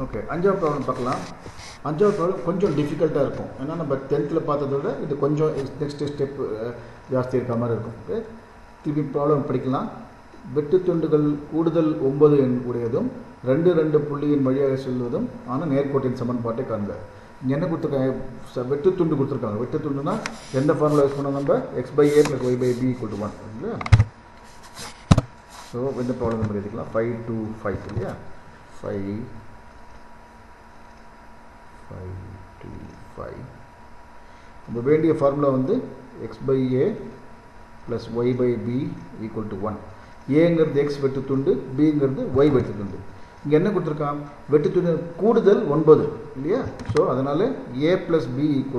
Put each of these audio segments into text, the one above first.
Okay, அஞ்சாவது problem பார்க்கலாம். அஞ்சாவது ப்ராப்ளம் கொஞ்சம் டிஃபிகல்ட்டாக இருக்கும். ஏன்னா நம்ம 10th பார்த்ததை விட இது கொஞ்சம் நெக்ஸ்ட் ஸ்டெப் ஜாஸ்தி இருக்க மாதிரி இருக்கும். ஓகே, திருப்பி ப்ராப்ளம் படிக்கலாம். வெட்டு துண்டுகள் கூடுதல் 9 எண் உடையதும் 2 புள்ளியின் வழியாக செல்வதும் ஆனால் நேர்கோட்டின் சமன்பாட்டை காண்க. இங்கே என்ன கொடுத்துருக்காங்க? வெட்டு துண்டு கொடுத்துருக்காங்க. வெட்டு துண்டுனா எந்த ஃபார்முலா யூஸ் பண்ணோம் நம்ம? x/a + y/b = 1 இல்லையா? ஸோ இந்த ப்ராப்ளம் நம்ம எழுதிக்கலாம். 5 to 5 இல்லையா? 5 to 5. நம்ம வேண்டிய ஃபார்முலா வந்து x/a + y/b = 1. ஏங்கிறது x வெட்டு துண்டு, பிங்கிறது y வெட்டு துண்டு. இங்கே என்ன கொடுத்துருக்கான்? வெட்டு துண்டு கூடுதல் 9 இல்லையா? ஸோ அதனால் a + b =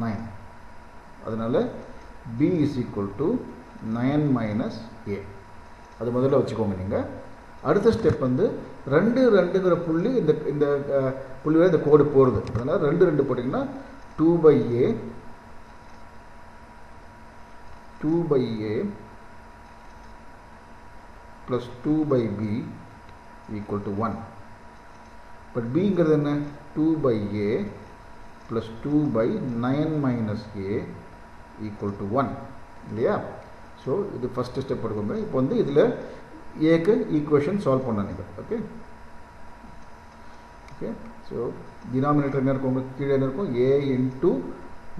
9. அதனால் b = 9 - a. அது முதல்ல வச்சுக்கோங்க. நீங்கள் அடுத்த ஸ்டெப் வந்து 2ங்கிற புள்ளி இந்த புள்ளியோட இந்த கோடு போகிறது. அதனால் 2 போட்டிங்கன்னா 2/a + 2/b = 1. பட் பிங்கிறது என்ன? 2/a + 2/9 - a = 1 இல்லையா? ஸோ இது ஃபஸ்ட்டு ஸ்டெப் எடுக்கோங்க. இப்போ வந்து இதில் ஏக்கு ஈக்குவேஷன் சால்வ் பண்ண நீங்கள். Okay okay. ஸோ டினாமினேட்டர் என்ன இருக்கும்? உங்களுக்கு கீழே என்ன இருக்கும்? a ×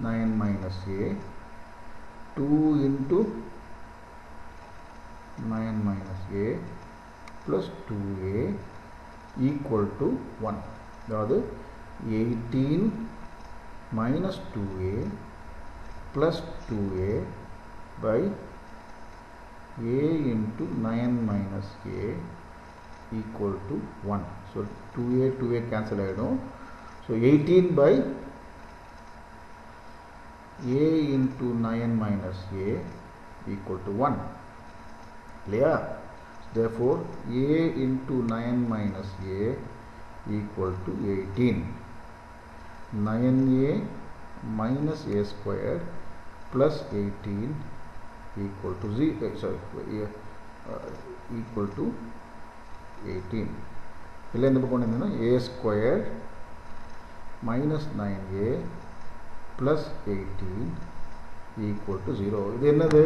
9 - a 2 × 9 - a + 2a = 1. அதாவது 18 - 2a + 2a by a × 9 - a = 1. So 2a cancel ஆகிடும். ஸோ 18 by a × 9 - a = 1 இல்லையா? Therefore a × 9 - a = 18. 9a - a² + 18 = 18. இல்லை இந்த பக்கம் என்னன்னா a² - 9a + 18 = 0. இது என்னது?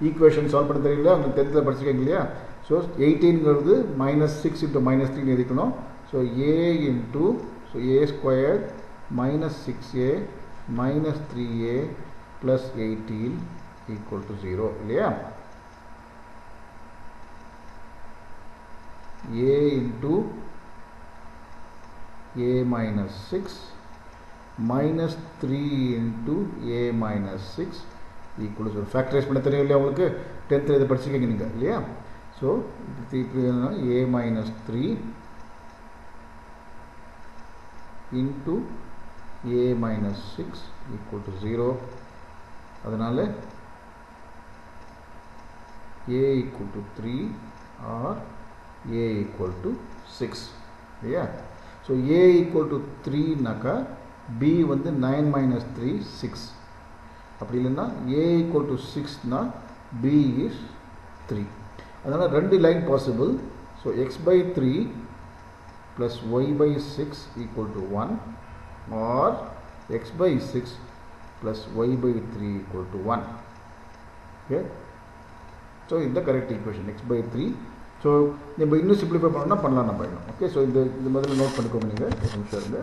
ஈக்குவேஷன் சால்வ் பண்ண தெரியல, அவங்க 10th படிச்சிருக்கீங்க இல்லையா? ஸோ 18ங்கிறது -6 × -3 எழுதிக்கணும். So a × a² - 6a - 3a + 18 = 0 இல்லையா? a × a - 6 - 3 × a - 6 = ஃபேக்டரைஸ் பண்ண தெரியும் இல்லையா உங்களுக்கு? 10th இதை படிச்சிருக்கீங்க நீங்கள் இல்லையா? So a - 3 × a - 6 = 0. அதனால் a = 3 or a = 6 இல்லையா? ஸோ a = 3னாக்கா b வந்து 9 - 3 6. அப்படி இல்லைன்னா a = 6னா b is 3. அதனால் 2 line possible. So x/3 + y/6 = 1 or x/6 + y/3 = 1. Okay, so இந்த கரெக்ட் ஈக்குவேஷன் x/3. ஸோ நம்ம இன்னும் சிம்பிளிஃபை பண்ணணும்னா பண்ணலாம் நம்ம இன்னும். ஓகே, ஸோ இந்த முதல்ல நோட் பண்ணிக்கோங்க நீங்கள். ஒரு நிமிஷம் இருந்து.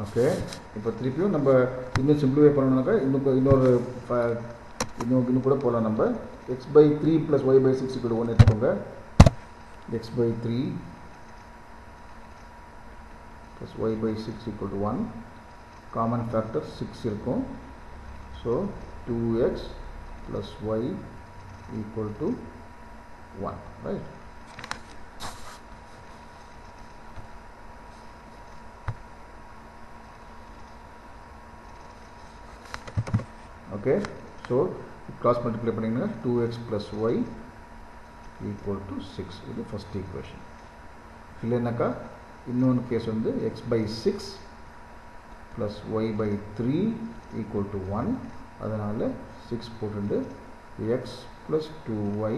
ஓகே, இப்போ திருப்பியும் நம்ம இன்னும் சிம்பிளிஃபை பண்ணணுன்னாக்கா இன்னும் கூட போகலாம். நம்ம x/3 + y/6 = 1 எடுத்துக்கோங்க. x/3 + y/6 = 1. காமன் ஃபேக்டர் 6 இருக்கும். So 2x + y = 1. Right? Okay, so cross multiply பண்ணிங்கன்னா 2x plus y equal to 6. இது ஃபர்ஸ்ட் ஈக்குவேஷன். இல்லைனாக்கா இன்னொன்று கேஸ் வந்து x by 6 plus y by 3 equal to 1. அதனால் 6 போட்டு x plus 2y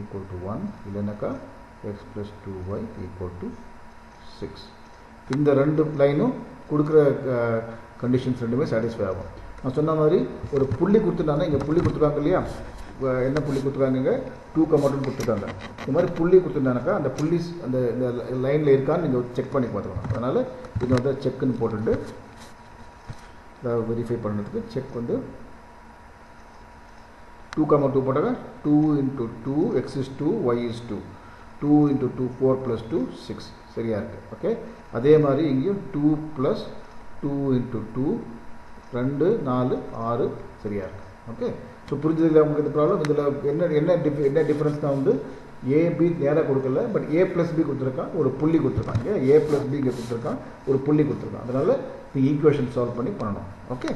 equal to 1. இல்லைனாக்கா x plus 2y equal to 6. இந்த ரெண்டு லைனும் கொடுக்குற கண்டிஷன்ஸ் ரெண்டுமே சாட்டிஸ்ஃபை ஆகும். நான் சொன்ன மாதிரி ஒரு புள்ளி கொடுத்துட்டாங்கன்னா இங்கே புள்ளி கொடுத்துருக்காங்க இல்லையா, என்ன புள்ளி கொடுத்துருக்காங்க, 2,2 கொடுத்துருக்காங்க. இந்த மாதிரி புள்ளி கொடுத்துருந்தானாக்கா அந்த புள்ளி அந்த இந்த லைனில் இருக்கான்னு நீங்கள் செக் பண்ணி பார்த்துக்கணும். அதனால் இதை வந்து செக்குன்னு போட்டுட்டு வெரிஃபை பண்ணுறதுக்கு செக் வந்து 2,2 போட்டாங்க. 2 into 2 x is 2 y is 2. 2 into 2 4 plus 2 6 சரியாக இருக்குது. ஓகே, அதே மாதிரி இங்கேயும் 2 plus 2 into 2 2 4 6 சரியாக இருக்குது. ஓகே, ஸோ புரிஞ்சதில்லை உங்களுக்கு இந்த ப்ராப்ளம். இதில் என்ன டிஃப்ரென்ஸ் தான் வந்து ஏபி நேராக கொடுக்கல, பட் ஏ ப்ளஸ் பி கொடுத்துருக்கான், ஒரு புள்ளி கொடுத்துருக்கான். இங்கே ஏ ப்ளஸ் பி இங்கே கொடுத்துருக்கான், ஒரு புள்ளி கொடுத்துருக்கான். அதனால் நீங்கள் ஈக்குவேஷன் சால்வ் பண்ணி பண்ணணும். ஓகே.